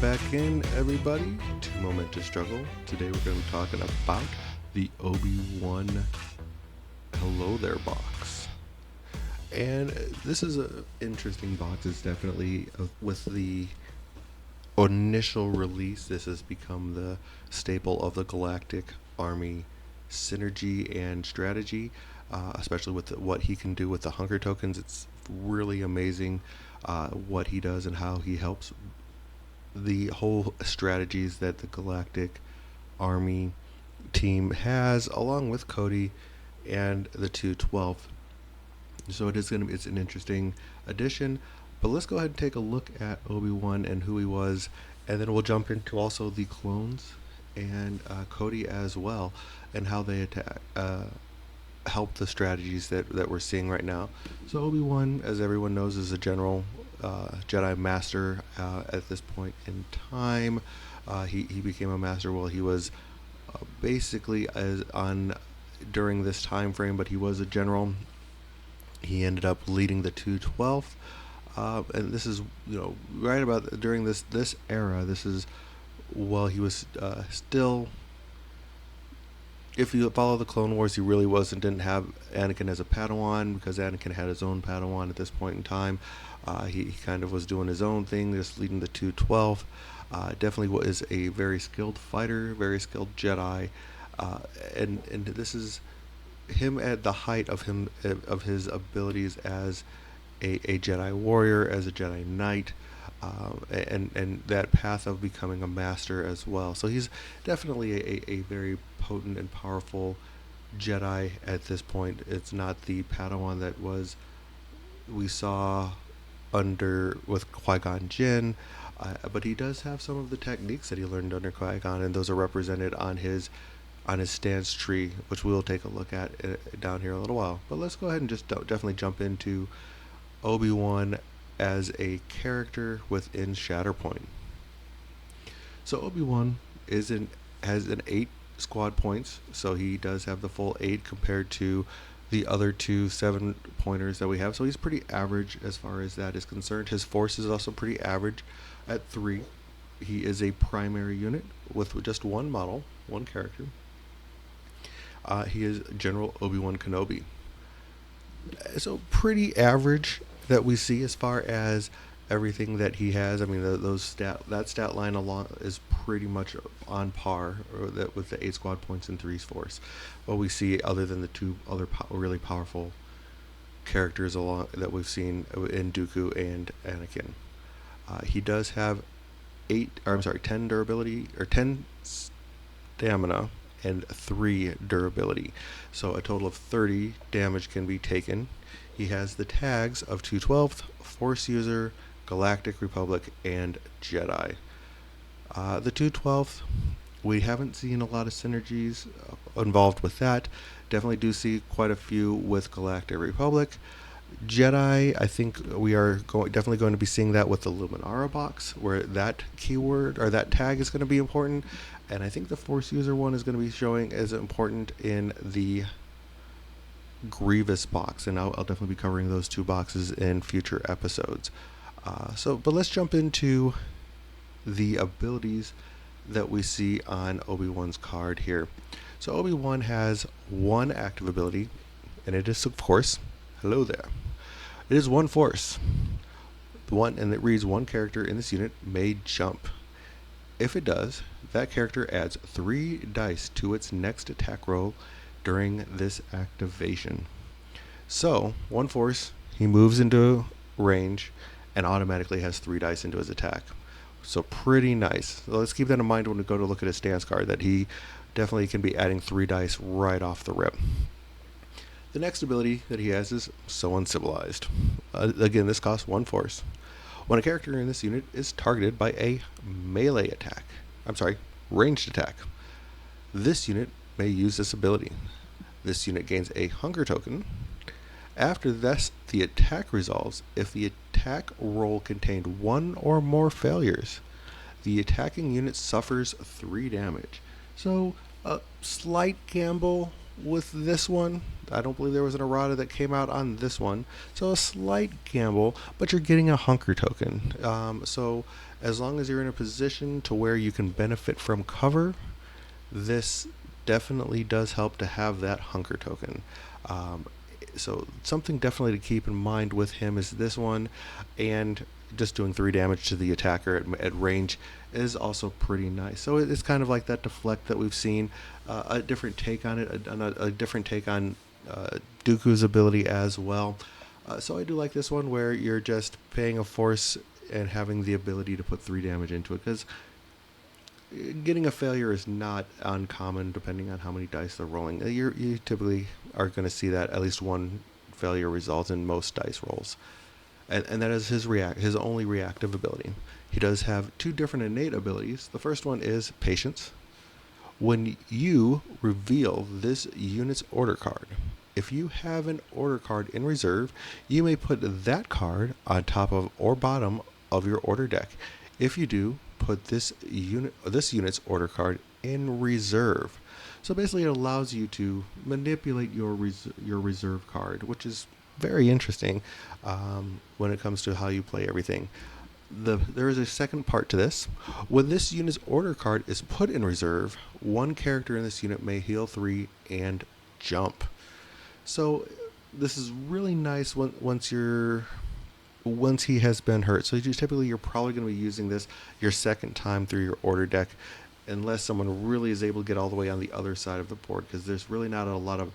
back in, everybody, to Momentous Struggle. Today we're going to be talking about the Obi-Wan Hello There box. And this is an interesting box. It's definitely, with the initial release, this has become the staple of the Galactic Army synergy and strategy, especially with what he can do with the hunger tokens. It's really amazing what he does and how he helps the whole strategies that the Galactic Army team has, along with Cody and the 212. So it's an interesting addition. But let's go ahead and take a look at Obi-Wan and who he was, and then we'll jump into also the clones and Cody as well, and how they help the strategies that we're seeing right now. So Obi-Wan, as everyone knows, is a general Jedi Master at this point in time. He became a Master while he was basically during this time frame, but he was a general. He ended up leading the 212th, and this is right about during this era. This is while he was still. If you follow the Clone Wars, he really didn't have Anakin as a Padawan, because Anakin had his own Padawan at this point in time. He kind of was doing his own thing, just leading the 212. Definitely was a very skilled fighter, very skilled Jedi, and this is him at the height of his abilities as a Jedi warrior, as a Jedi Knight. And that path of becoming a master as well. So he's definitely a very potent and powerful Jedi at this point. It's not the Padawan that we saw with Qui-Gon Jinn, but he does have some of the techniques that he learned under Qui-Gon, and those are represented on his stance tree, which we'll take a look at down here in a little while. But let's go ahead and just definitely jump into Obi-Wan as a character within Shatterpoint. So Obi-Wan has an 8 squad points, so he does have the full 8 compared to the other 2 7-pointers that we have. So he's pretty average as far as that is concerned. His force is also pretty average at 3. He is a primary unit with just one model, one character. He is General Obi-Wan Kenobi. So pretty average that we see as far as everything that he has. I mean, that stat line along is pretty much on par with the 8 squad points and 3 force. What we see, other than the 2 other really powerful characters that we've seen in Dooku and Anakin. He does have 10 durability, or 10 stamina and 3 durability. So a total of 30 damage can be taken. He has the tags of 212th, Force User, Galactic Republic, and Jedi. The 212th, we haven't seen a lot of synergies involved with that. Definitely do see quite a few with Galactic Republic. Jedi, I think we are definitely going to be seeing that with the Luminara box, where that keyword or that tag is going to be important. And I think the Force User one is going to be showing as important in the Grievous box, and I'll definitely be covering those 2 boxes in future episodes. But let's jump into the abilities that we see on Obi-Wan's card here. So Obi-Wan has 1 active ability, and it is, of course, hello there. It is 1 force. And it reads, 1 character in this unit may jump. If it does, that character adds 3 dice to its next attack roll during this activation. So 1 force, he moves into range and automatically has 3 dice into his attack. So pretty nice. So let's keep that in mind when we go to look at his stance card, that he definitely can be adding 3 dice right off the rip. The next ability that he has is So Uncivilized. Again, this costs 1 force. When a character in this unit is targeted by a melee attack, ranged attack, this unit may use this ability. This unit gains a hunger token. After this, the attack resolves if the attack roll contained 1 or more failures. The attacking unit suffers 3 damage. So a slight gamble with this one. I don't believe there was an errata that came out on this one. So a slight gamble, but you're getting a hunger token. So As long as you're in a position to where you can benefit from cover, this definitely does help to have that hunker token. Um, so something definitely to keep in mind with him is this one, and just doing 3 damage to the attacker at range is also pretty nice. So it's kind of like that deflect that we've seen, a different take on it, a different take on Dooku's ability as well. So I do like this one where you're just paying a force and having the ability to put 3 damage into it, because getting a failure is not uncommon depending on how many dice they're rolling. You typically are going to see that at least one failure results in most dice rolls. And that is his only reactive ability. He does have 2 different innate abilities. The first one is Patience. When you reveal this unit's order card, if you have an order card in reserve, you may put that card on top of or bottom of your order deck. If you do, put this unit's order card in reserve. So basically, it allows you to manipulate your reserve card, which is very interesting when it comes to how you play everything. There is a second part to this. When this unit's order card is put in reserve, one character in this unit may heal 3 and jump. So this is really nice once he has been hurt. So you're probably going to be using this your second time through your order deck, unless someone really is able to get all the way on the other side of the board, because there's really not a lot of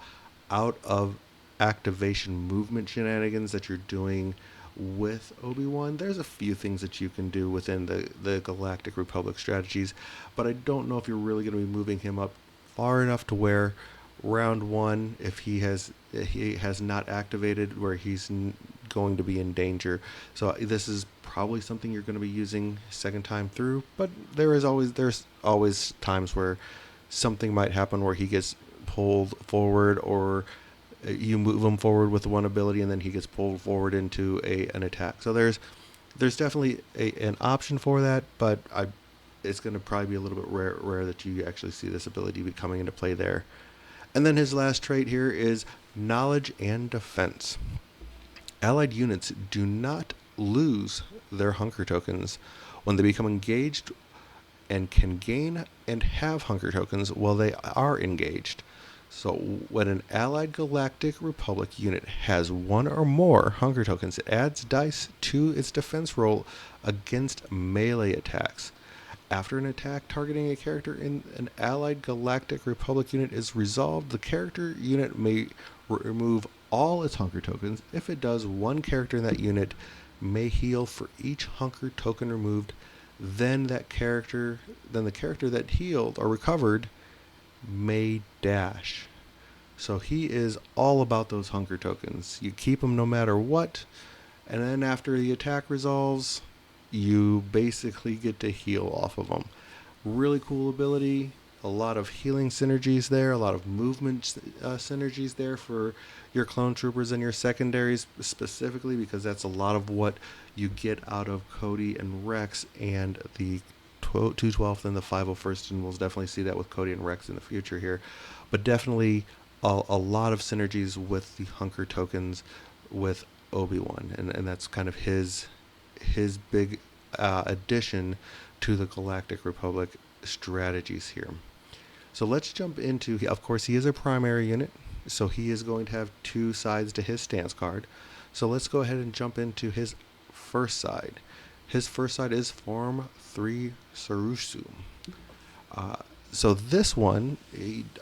out of activation movement shenanigans that you're doing with Obi-Wan. There's a few things that you can do within the Galactic Republic strategies, but I don't know if you're really going to be moving him up far enough to where round 1, if he has not activated, where he's going to be in danger. So this is probably something you're going to be using second time through, but there's always times where something might happen where he gets pulled forward, or you move him forward with one ability and then he gets pulled forward into an attack. So there's definitely an option for that, but it's going to probably be a little bit rare that you actually see this ability be coming into play there. And then his last trait here is Knowledge and Defense. Allied units do not lose their hunker tokens when they become engaged, and can gain and have hunker tokens while they are engaged. So when an Allied Galactic Republic unit has 1 or more hunker tokens, it adds dice to its defense roll against melee attacks. After an attack targeting a character in an Allied Galactic Republic unit is resolved, the character unit may remove all its hunker tokens. If it does, one character in that unit may heal for each hunker token removed. Then the character that healed or recovered may dash. So he is all about those hunker tokens. You keep them no matter what, and then after the attack resolves, you basically get to heal off of them. Really cool ability. A lot of healing synergies there, a lot of movement synergies there for your clone troopers and your secondaries specifically, because that's a lot of what you get out of Cody and Rex and the 212th and the 501st, and we'll definitely see that with Cody and Rex in the future here. But definitely a lot of synergies with the hunker tokens with Obi-Wan, and that's kind of his big addition to the Galactic Republic strategies here. So let's jump into, of course, he is a primary unit, so he is going to have 2 sides to his stance card. So let's go ahead and jump into his first side. His first side is Form 3 Sarushu. So this one,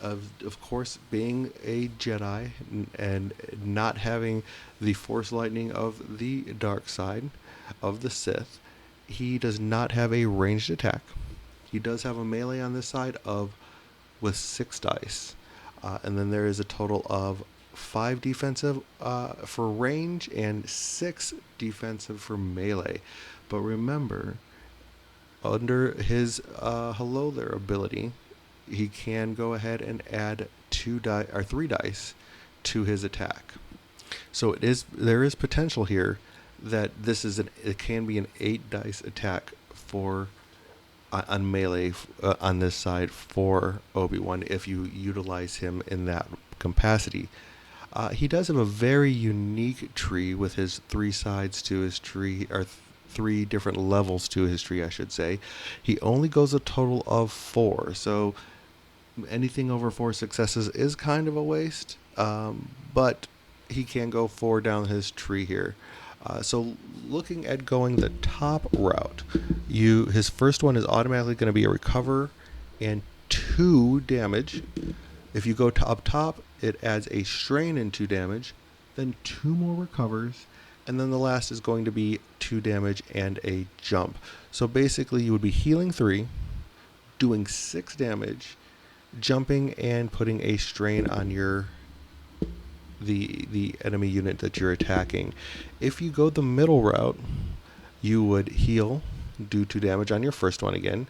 of course, being a Jedi and not having the Force lightning of the dark side of the Sith, he does not have a ranged attack. He does have a melee on this side with 6 dice. And then there is a total of 5 defensive for range and 6 defensive for melee. But remember, under his Hello There ability, he can go ahead and add 3 dice to his attack. So there is potential here that it can be an 8 dice attack for on melee on this side for Obi-Wan if you utilize him in that capacity. He does have a very unique tree with his 3 sides to his tree, or three different levels to his tree, I should say. He only goes a total of 4. So anything over 4 successes is kind of a waste, but he can go 4 down his tree here. So looking at going the top route, his first one is automatically going to be a recover and 2 damage. If you go up top, it adds a strain and 2 damage, then 2 more recovers, and then the last is going to be 2 damage and a jump. So basically you would be healing 3, doing 6 damage, jumping and putting a strain on the enemy unit that you're attacking. If you go the middle route, you would heal, do 2 damage on your first one again.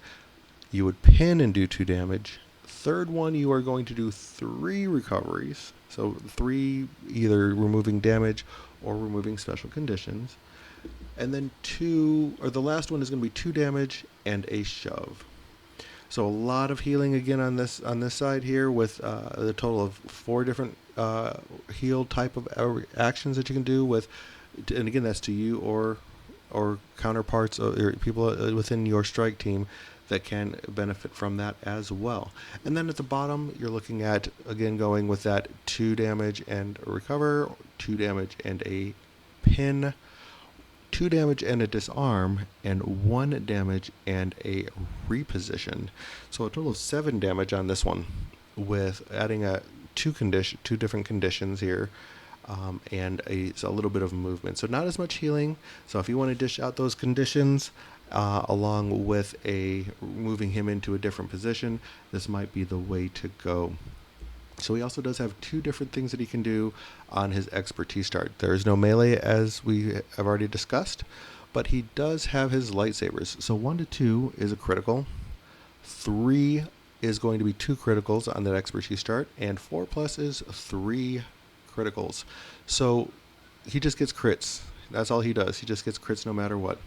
You would pin and do 2 damage. Third one, you are going to do 3 recoveries. So 3 either removing damage or removing special conditions. And then 2, or the last one is going to be 2 damage and a shove. So a lot of healing again on this side here, with a total of 4 different heal type of actions that you can do with, and again that's to you or counterparts or people within your strike team that can benefit from that as well. And then at the bottom, you're looking at, again, going with that 2 damage and a recover, 2 damage and a pin, 2 damage and a disarm, and 1 damage and a reposition. So a total of 7 damage on this one, with adding two different conditions here, and a little bit of movement. So not as much healing. So if you want to dish out those conditions, along with moving him into a different position, this might be the way to go. So he also does have 2 different things that he can do on his expertise start. There is no melee, as we have already discussed, but he does have his lightsabers. So 1 to 2 is a critical, 3 is going to be 2 criticals on that expertise start, and 4 plus is 3 criticals. So he just gets crits. That's all he does. He just gets crits no matter what.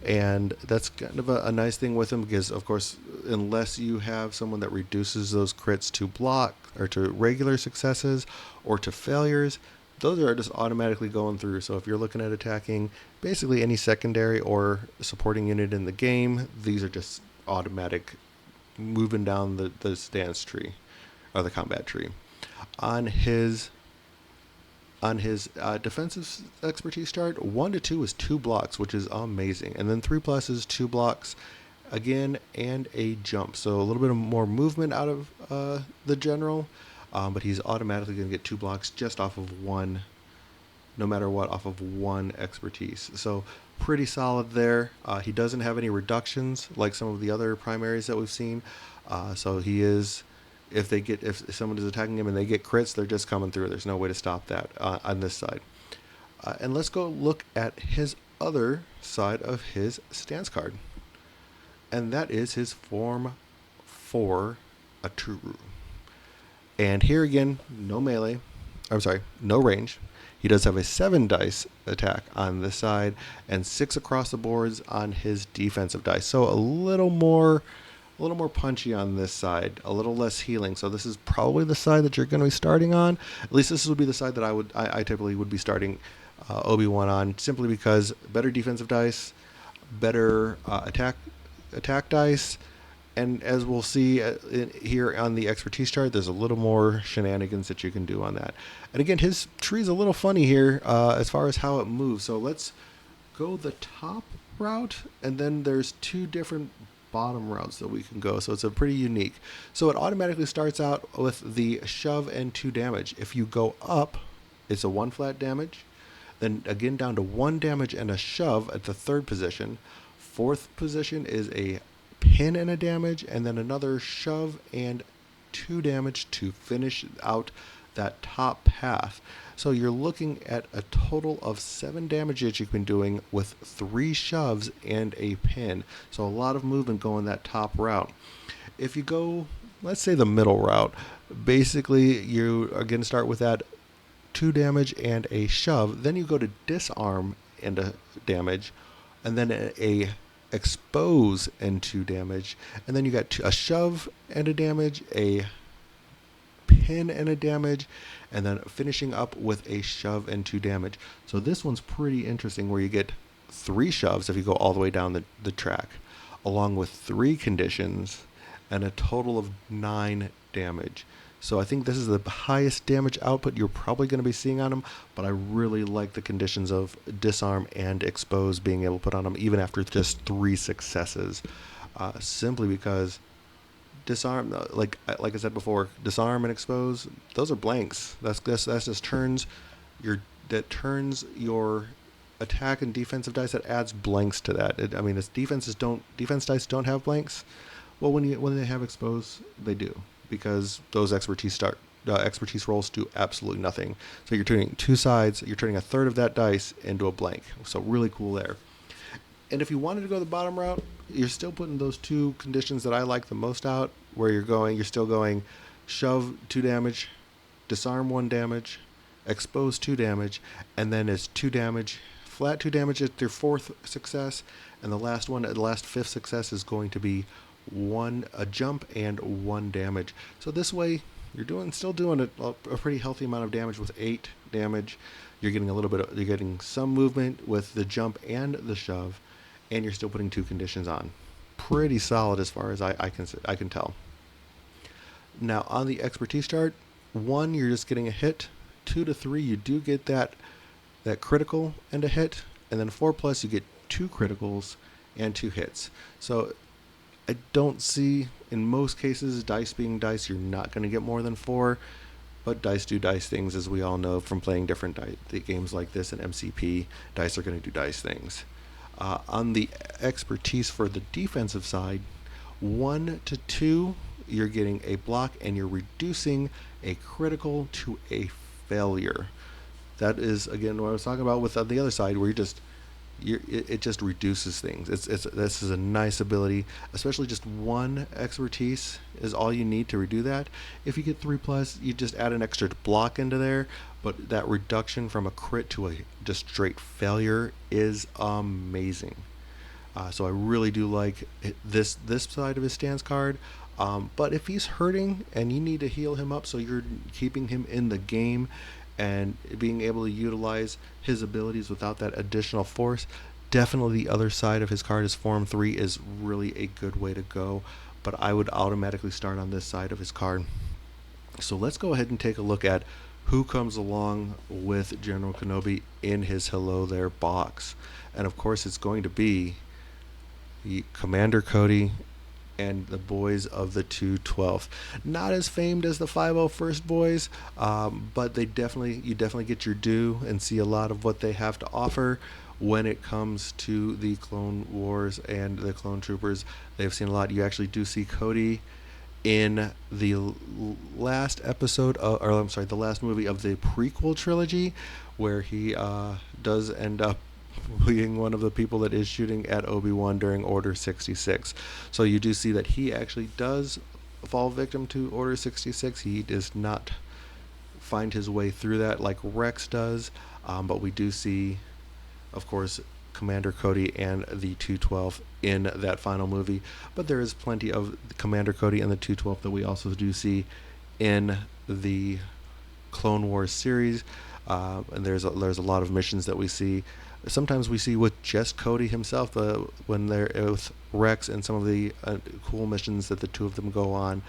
And that's kind of a nice thing with him, because, of course, unless you have someone that reduces those crits to block or to regular successes or to failures, those are just automatically going through. So if you're looking at attacking basically any secondary or supporting unit in the game, these are just automatic moving down the stance tree or the combat tree. On his defensive expertise start, 1 to 2 is 2 blocks, which is amazing. And then 3 plus is 2 blocks again and a jump. So a little bit of more movement out of the general, but he's automatically going to get 2 blocks just off of 1, no matter what, off of 1 expertise. So pretty solid there. He doesn't have any reductions like some of the other primaries that we've seen. So he is... If someone is attacking him and they get crits, they're just coming through. There's no way to stop that on this side. And let's go look at his other side of his stance card. And that is his Form 4 Aturu. And here again, no melee. No range. He does have a 7 dice attack on this side and 6 across the boards on his defensive dice. So a little more punchy on this side, a little less healing. So this is probably the side that you're going to be starting on. At least this would be the side that I typically would be starting Obi-Wan on, simply because better defensive dice, better attack dice, and as we'll see here on the expertise chart, there's a little more shenanigans that you can do on that. And again, his tree's a little funny here as far as how it moves. So let's go the top route, and then there's 2 different bottom routes that we can go. So it's a pretty unique. So it automatically starts out with the shove and 2 damage. If you go up, it's a 1 flat damage. Then again down to 1 damage and a shove at the 3rd position. 4th position is a pin and a damage, and then another shove and 2 damage to finish out that top path. So you're looking at a total of 7 damage that you've been doing with 3 shoves and a pin. So a lot of movement going that top route. If you go, let's say the middle route, basically you are going to start with that 2 damage and a shove. Then you go to disarm and a damage, and then a expose and 2 damage. And then you got a shove and a damage, a pin and a damage, and then finishing up with a shove and 2 damage. So this one's pretty interesting, where you get 3 shoves if you go all the way down the track, along with 3 conditions, and a total of 9 damage. So I think this is the highest damage output you're probably going to be seeing on him, but I really like the conditions of disarm and expose being able to put on him even after just 3 successes. Simply because disarm, like I said before, disarm and expose, those are blanks. That's just turns that turns your attack and defensive dice. That adds blanks to that. I mean, it's defense dice don't have blanks. Well, when they have expose, they do, because those expertise rolls do absolutely nothing. So you're turning 2 sides. You're turning a third of that dice into a blank. So really cool there. And if you wanted to go the bottom route, you're still putting those 2 conditions that I like the most out, where you're still going shove 2 damage, disarm 1 damage, expose 2 damage, and then it's 2 damage, flat 2 damage at your 4th success, and the last 5th success is going to be a jump and 1 damage. So this way, you're still doing a pretty healthy amount of damage with 8 damage. You're getting some movement with the jump and the shove, and you're still putting 2 conditions on. Pretty solid as far as I can tell. Now on the expertise chart, 1, you're just getting a hit. 2 to 3, you do get that critical and a hit, and then 4+, you get 2 criticals and 2 hits. So I don't see, in most cases, dice being dice, you're not going to get more than 4, but dice do dice things, as we all know from playing different games like this in MCP. Dice are going to do dice things. On the expertise for the defensive side, 1 to 2, you're getting a block, and you're reducing a critical to a failure. That is, again, what I was talking about with the other side, where it just reduces things. This is a nice ability, especially just 1 expertise is all you need to redo that. If you get 3+, you just add an extra block into there, but that reduction from a crit to a just straight failure is amazing. So I really do like this side of his stance card. But if he's hurting and you need to heal him up, so you're keeping him in the game and being able to utilize his abilities without that additional force, definitely the other side of his card, is Form 3, is really a good way to go. But I would automatically start on this side of his card. So let's go ahead and take a look at who comes along with General Kenobi in his Hello There box. And of course, it's going to be Commander Cody and the boys of the 212th. Not as famed as the 501st boys, but you definitely get your due and see a lot of what they have to offer when it comes to the Clone Wars and the Clone Troopers. They've seen a lot. You actually do see Cody in the last the last movie of the prequel trilogy, where he does end up being one of the people that is shooting at Obi-Wan during Order 66. So you do see that he actually does fall victim to Order 66. He does not find his way through that like Rex does, but we do see, of course, Commander Cody and the 212 in that final movie. But there is plenty of Commander Cody and the 212 that we also do see in the Clone Wars series. And there's a lot of missions that we see. Sometimes we see with just Cody himself, when they're with Rex, and some of the cool missions that the two of them go on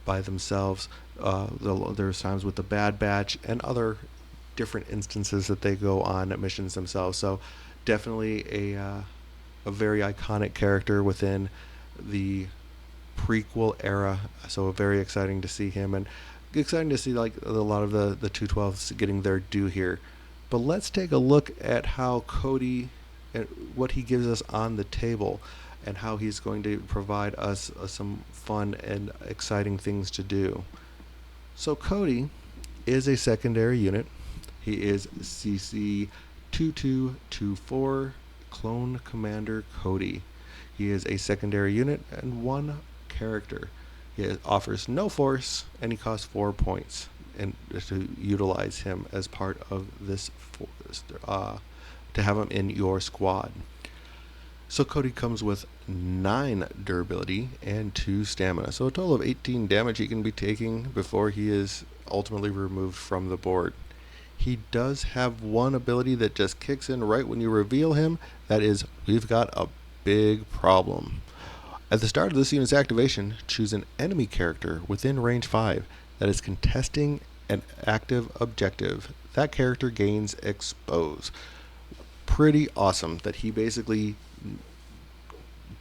by themselves. There's times with the Bad Batch and other different instances that they go on at missions themselves. So definitely a very iconic character within the prequel era. So very exciting to see him, and exciting to see like a lot of the 212s getting their due here. But let's take a look at how Cody, and what he gives us on the table, and how he's going to provide us some fun and exciting things to do. So Cody is a secondary unit. He is CC 2224 Clone Commander Cody. He is a secondary unit and 1 character. He offers no force, and he costs 4 points. And to utilize him as part of this, to have him in your squad. So Cody comes with 9 durability and 2 stamina. So a total of 18 damage he can be taking before he is ultimately removed from the board. He does have one ability that just kicks in right when you reveal him. That is, we've got a big problem. At the start of this unit's activation, choose an enemy character within range 5 that is contesting an active objective. That character gains expose. Pretty awesome that he basically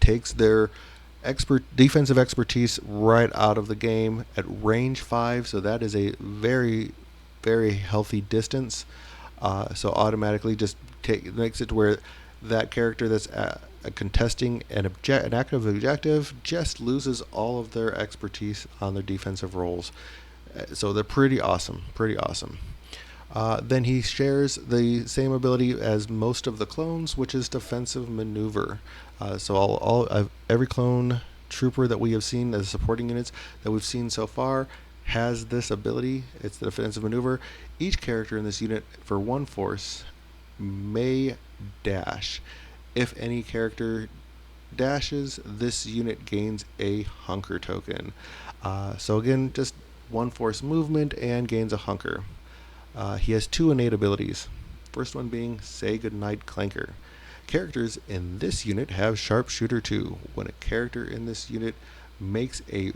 takes their defensive expertise right out of the game at range 5, so that is a very, very healthy distance. So automatically just makes it to where that character that's contesting an active objective just loses all of their expertise on their defensive roles. So they're pretty awesome. Pretty awesome. Then he shares the same ability as most of the clones, which is defensive maneuver. So every clone trooper that we have seen, the supporting units that we've seen so far, has this ability. It's the defensive maneuver. Each character in this unit for one force may dash. If any character dashes, this unit gains a hunker token. So again, just one force movement and gains a hunker. He has 2 innate abilities. First one being Say Goodnight Clanker. Characters in this unit have Sharpshooter 2. When a character in this unit makes a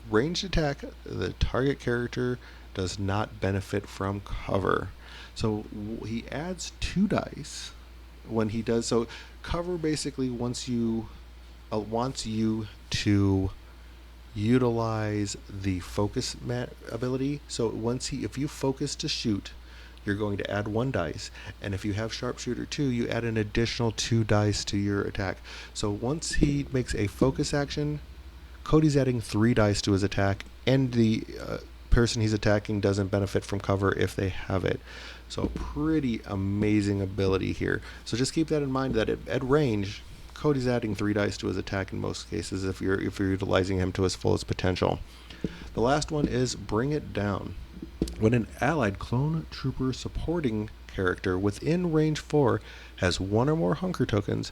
ranged attack, the target character does not benefit from cover. So he adds 2 dice when he does. So cover basically wants you to utilize the focus ability. So if you focus to shoot, you're going to add 1 dice, and if you have Sharpshooter 2, you add an additional 2 dice to your attack. So once he makes a focus action, Cody's adding 3 dice to his attack, and the person he's attacking doesn't benefit from cover if they have it. So pretty amazing ability here. So just keep that in mind, that at range, Cody's adding 3 dice to his attack in most cases if you're utilizing him to his fullest potential. The last one is Bring It Down. When an allied clone trooper supporting character within range 4 has 1 or more hunker tokens,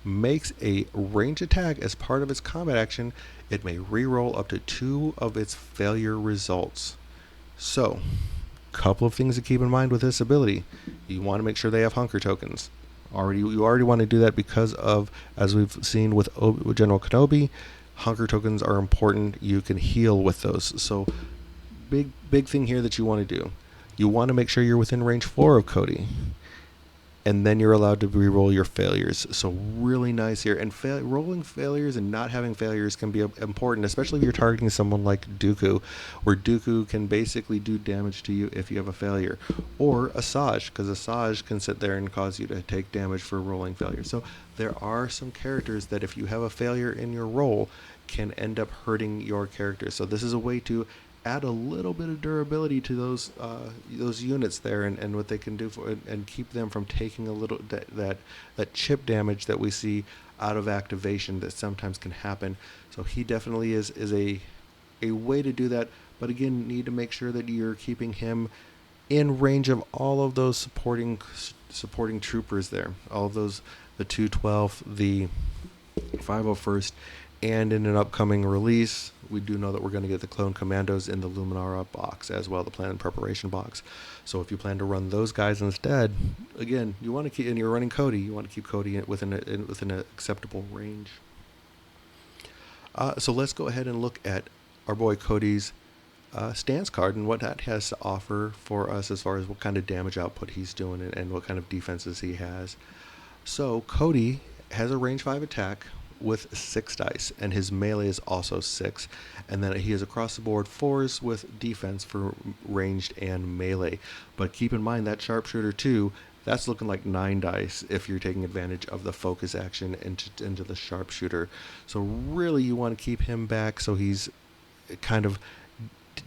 makes a range attack as part of its combat action, it may reroll up to 2 of its failure results. So, couple of things to keep in mind with this ability. You want to make sure they have hunker tokens. You already want to do that because of, as we've seen with General Kenobi, hunker tokens are important. You can heal with those. So big thing here that you want to do. You want to make sure you're within range 4 of Cody, and then you're allowed to reroll your failures. So really nice here. And rolling failures and not having failures can be important, especially if you're targeting someone like Dooku, where Dooku can basically do damage to you if you have a failure. Or Asajj, because Asajj can sit there and cause you to take damage for rolling failures. So there are some characters that if you have a failure in your roll, can end up hurting your character. So this is a way to add a little bit of durability to those units there, and what they can do and keep them from taking a little that chip damage that we see out of activation that sometimes can happen. So he definitely is a way to do that, but again, need to make sure that you're keeping him in range of all of those supporting troopers there, all of those, the 212, the 501st, and in an upcoming release, we do know that we're going to get the Clone Commandos in the Luminara box as well, the Plan and Preparation box. So if you plan to run those guys instead, again, you want to keep, and you're running Cody, you want to keep Cody within an acceptable range. So let's go ahead and look at our boy Cody's stance card and what that has to offer for us as far as what kind of damage output he's doing and what kind of defenses he has. So Cody has a range 5 attack with 6 dice, and his melee is also 6, and then he has across the board 4s with defense for ranged and melee. But keep in mind that Sharpshooter 2, that's looking like 9 dice if you're taking advantage of the focus action into the Sharpshooter. So really you want to keep him back so he's kind of,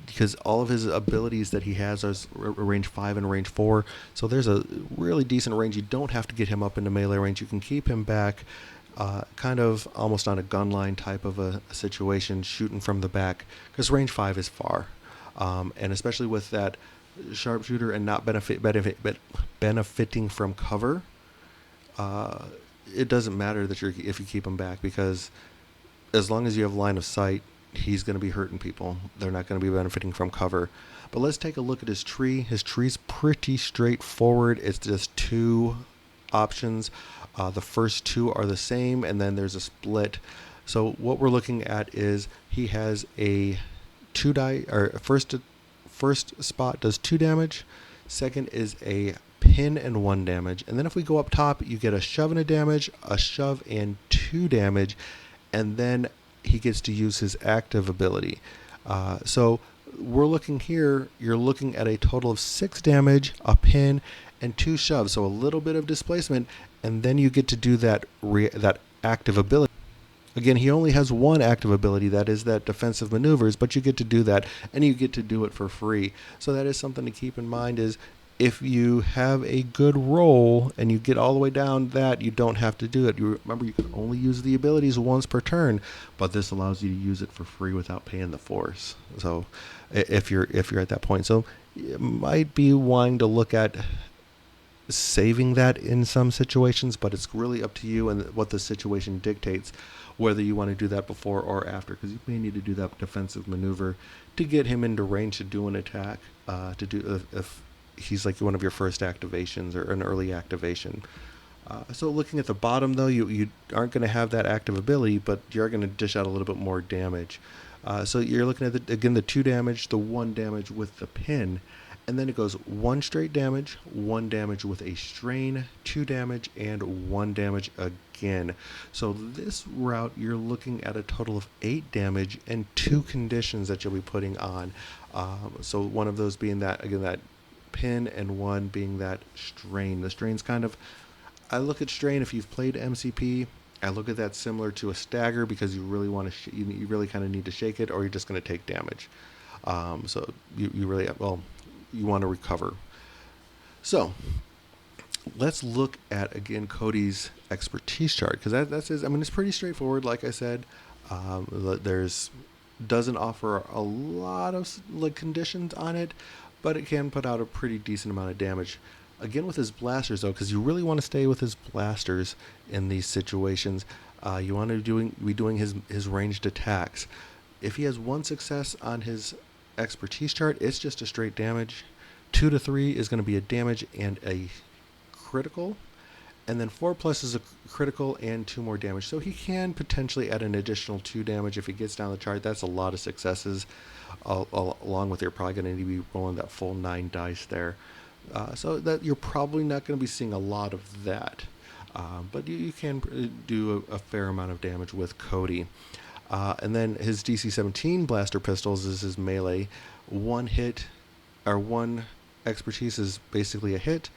because all of his abilities that he has are range 5 and range 4, so there's a really decent range. You don't have to get him up into melee range. You can keep him back kind of almost on a gun line type of a situation, shooting from the back, because range 5 is far, and especially with that Sharpshooter and not benefiting from cover, it doesn't matter that if you keep him back, because as long as you have line of sight, he's going to be hurting people. They're not going to be benefiting from cover. But let's take a look at his tree. His tree's pretty straightforward. It's just two options. The first two are the same, and then there's a split. So what we're looking at is he has a two die, or first spot does 2 damage. Second is a pin and 1 damage. And then if we go up top, you get a shove and a damage, a shove and 2 damage, and then he gets to use his active ability. So we're looking here, you're looking at a total of 6 damage, a pin, and 2 shoves. So a little bit of displacement, and then you get to do that active ability. Again, he only has one active ability, that is that defensive maneuvers, but you get to do that, and you get to do it for free. So that is something to keep in mind, is if you have a good roll and you get all the way down that, you don't have to do it. You remember, you can only use the abilities once per turn, but this allows you to use it for free without paying the force. So if you're at that point, so you might be wanting to look at saving that in some situations, but it's really up to you and what the situation dictates, whether you want to do that before or after, because you may need to do that defensive maneuver to get him into range to do an attack, to do if he's like one of your first activations or an early activation. So looking at the bottom, though, you aren't going to have that active ability, but you're going to dish out a little bit more damage. So you're looking at, the 2 damage, the 1 damage with the pin, and then it goes 1 straight damage, 1 damage with a strain, 2 damage, and 1 damage again. So this route, you're looking at a total of 8 damage and 2 conditions that you'll be putting on. So one of those being that, again, that pin, and 1 being that strain. The strain's kind of, I look at strain, if you've played MCP, I look at that similar to a stagger, because you really want to, you really kind of need to shake it, or you're just going to take damage. So you really, well, you want to recover. So let's look at, again, Cody's expertise chart, because that's his, I mean, it's pretty straightforward. Like I said, doesn't offer a lot of conditions on it, but it can put out a pretty decent amount of damage. Again, with his blasters, though, because you really want to stay with his blasters in these situations. You want to be doing his ranged attacks. If he has 1 success on his expertise chart, it's just a straight damage. 2 to 3 is going to be a damage and a critical, and then 4+ is a critical and 2 more damage. So he can potentially add an additional 2 damage if he gets down the chart. That's a lot of successes, along with, you're probably going to need to be rolling that full 9 dice there. So that you're probably not going to be seeing a lot of that, but you can do a fair amount of damage with Cody. And then his DC 17 blaster pistols is his melee. 1 hit, or 1 expertise is basically a hit,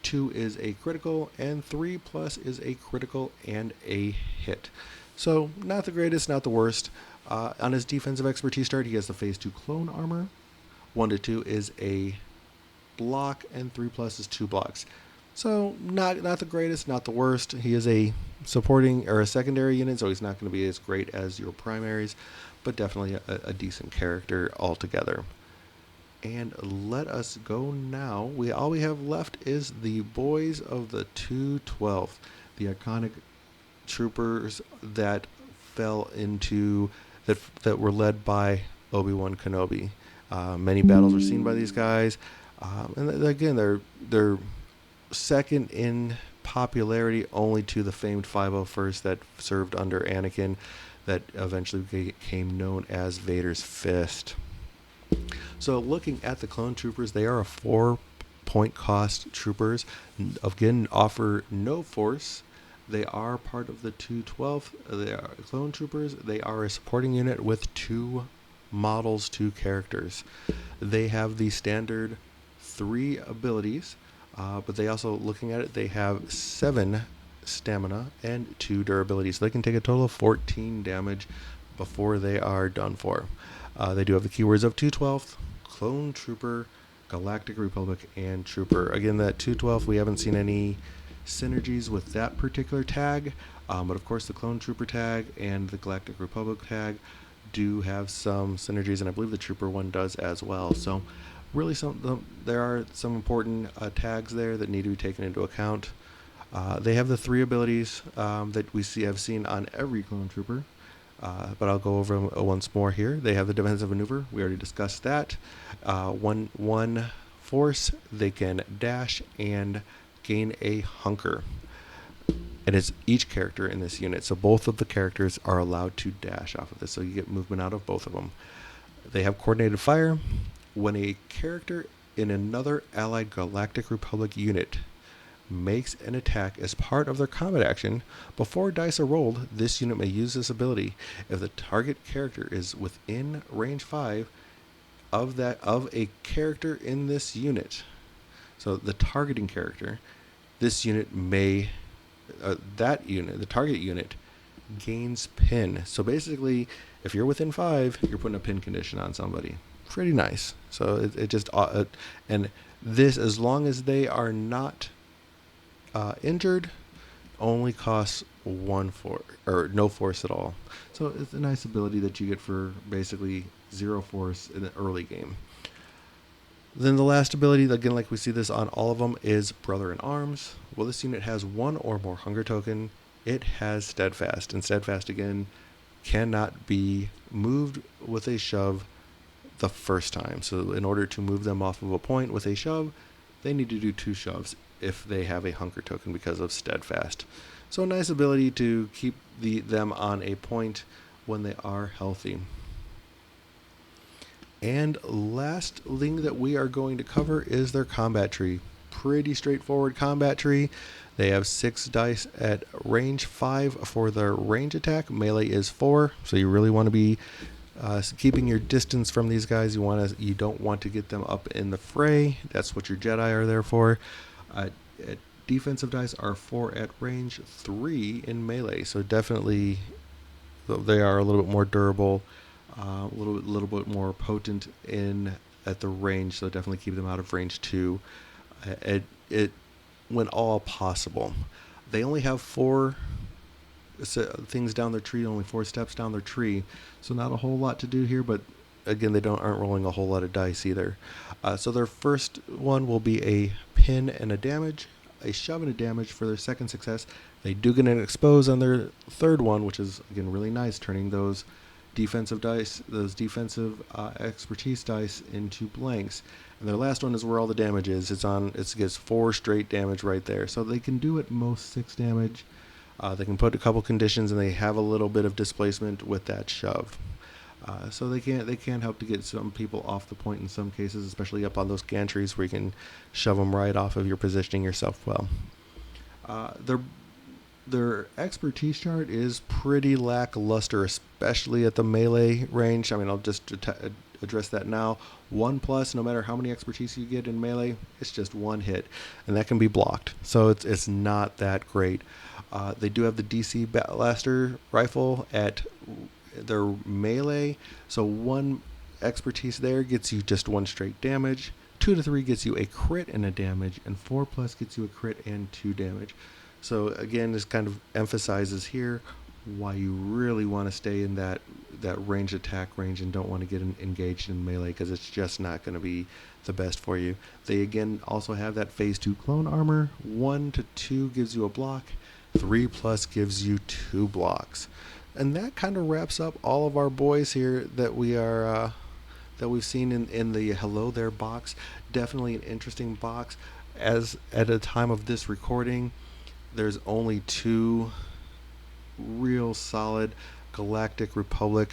2 is a critical, and 3+ is a critical and a hit. So not the greatest, not the worst. On his defensive expertise chart, he has the phase 2 clone armor. 1 to 2 is a block, and 3+ is 2 blocks. So not the greatest, not the worst. He is a supporting or a secondary unit, so he's not going to be as great as your primaries, but definitely a decent character altogether. And let us go now. All we have left is the boys of the 212th, the iconic troopers that fell into that were led by Obi-Wan Kenobi. Many battles were seen by these guys, and again, they're second in popularity only to the famed 501st that served under Anakin, that eventually became known as Vader's Fist. So looking at the clone troopers, they are a 4-point cost troopers. Again, offer no force. They are part of the 212th. They are clone troopers. They are a supporting unit with 2 models, 2 characters. They have the standard 3 abilities, but they also, looking at it, they have 7 stamina and 2 durability. So they can take a total of 14 damage before they are done for. They do have the keywords of 212th, Clone Trooper, Galactic Republic, and Trooper. Again, that 212th, we haven't seen any synergies with that particular tag, but of course the Clone Trooper tag and the Galactic Republic tag do have some synergies, and I believe the Trooper one does as well. So really there are some important tags there that need to be taken into account. They have the 3 abilities that we have seen on every Clone Trooper. But I'll go over them once more here. They have the defensive maneuver. We already discussed that. One force, they can dash and gain a hunker. And it's each character in this unit. So both of the characters are allowed to dash off of this. So you get movement out of both of them. They have coordinated fire. When a character in another allied Galactic Republic unit makes an attack as part of their combat action, before dice are rolled, this unit may use this ability if the target character is within range 5 of a character in this unit. So the targeting character, this unit may the target unit gains pin. So basically, if you're within 5, you're putting a pin condition on somebody. Pretty nice. So it just and this, as long as they are not injured, only costs 1 force or no force at all. So it's a nice ability that you get for basically 0 force in the early game. Then the last ability, again, like we see this on all of them, is Brother in Arms. Well, this unit has 1 or more hunger token. It has Steadfast, and Steadfast, again, cannot be moved with a shove the first time. So in order to move them off of a point with a shove, they need to do 2 shoves if they have a hunger token because of Steadfast. So a nice ability to keep them on a point when they are healthy. And last thing that we are going to cover is their combat tree. Pretty straightforward combat tree. They have 6 dice at range 5 for their range attack. Melee is 4, so you really want to be keeping your distance from these guys. You don't want to get them up in the fray. That's what your Jedi are there for. Defensive dice are 4 at range, 3 in melee. So definitely they are a little bit more durable. A little bit more potent at the range, so definitely keep them out of range 2. It when all possible. They only have 4 things down their tree, only 4 steps down their tree, so not a whole lot to do here. But again, they aren't rolling a whole lot of dice either. So their first one will be a pin and a damage, a shove and a damage for their second success. They do get an expose on their third one, which is again really nice, turning those defensive dice, those defensive expertise dice into blanks. And their last one is where all the damage is. It gets 4 straight damage right there. So they can do at most 6 damage. They can put a couple conditions, and they have a little bit of displacement with that shove. So they can help to get some people off the point in some cases, especially up on those gantries where you can shove them right off of your positioning yourself well. Their expertise chart is pretty lackluster, especially at the melee range. I mean, I'll just address that now. 1+, no matter how many expertise you get in melee, it's just 1 hit, and that can be blocked. So it's not that great. They do have the DC Blaster Rifle at their melee, so 1 expertise there gets you just 1 straight damage. 2 to 3 gets you a crit and a damage, and 4+ gets you a crit and 2 damage. So again, this kind of emphasizes here why you really want to stay in that range attack range and don't want to get engaged in melee, because it's just not going to be the best for you. They again also have that phase 2 clone armor. 1 to 2 gives you a block. 3+ gives you 2 blocks. And that kind of wraps up all of our boys here that we've seen in the Hello There box. Definitely an interesting box. As at a time of this recording, there's only 2 real solid Galactic Republic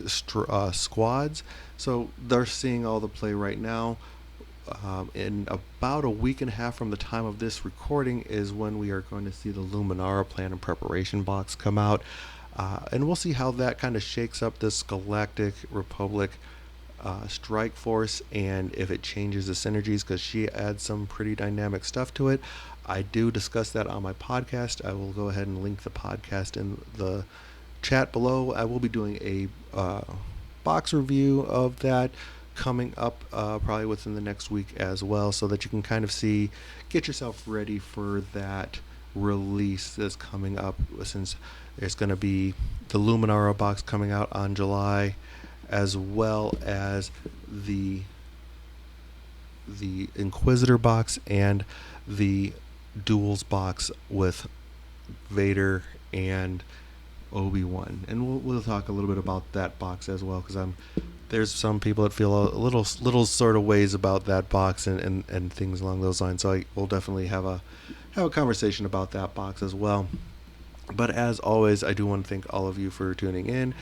squads. So they're seeing all the play right now. In about a week and a half from the time of this recording is when we are going to see the Luminara plan and preparation box come out. And we'll see how that kind of shakes up this Galactic Republic strike force, and if it changes the synergies, because she adds some pretty dynamic stuff to it. I do discuss that on my podcast. I will go ahead and link the podcast in the chat below. I will be doing a box review of that coming up probably within the next week as well, so that you can kind of get yourself ready for that release that's coming up, since there's going to be the Luminara box coming out on July, as well as the Inquisitor box and the Duels box with Vader and Obi-Wan, and we'll talk a little bit about that box as well, because there's some people that feel a little sort of ways about that box and things along those lines. So we'll definitely have a conversation about that box as well. But as always, I do want to thank all of you for tuning in.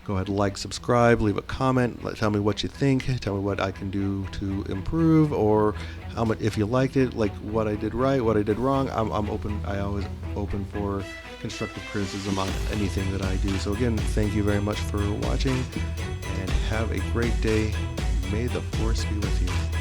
Go ahead, like, subscribe, leave a comment, tell me what you think, tell me what I can do to improve, or how much, if you liked it, like what I did right, what I did wrong. I'm open. I always open for constructive criticism on anything that I do. So again, thank you very much for watching, and have a great day. May the force be with you.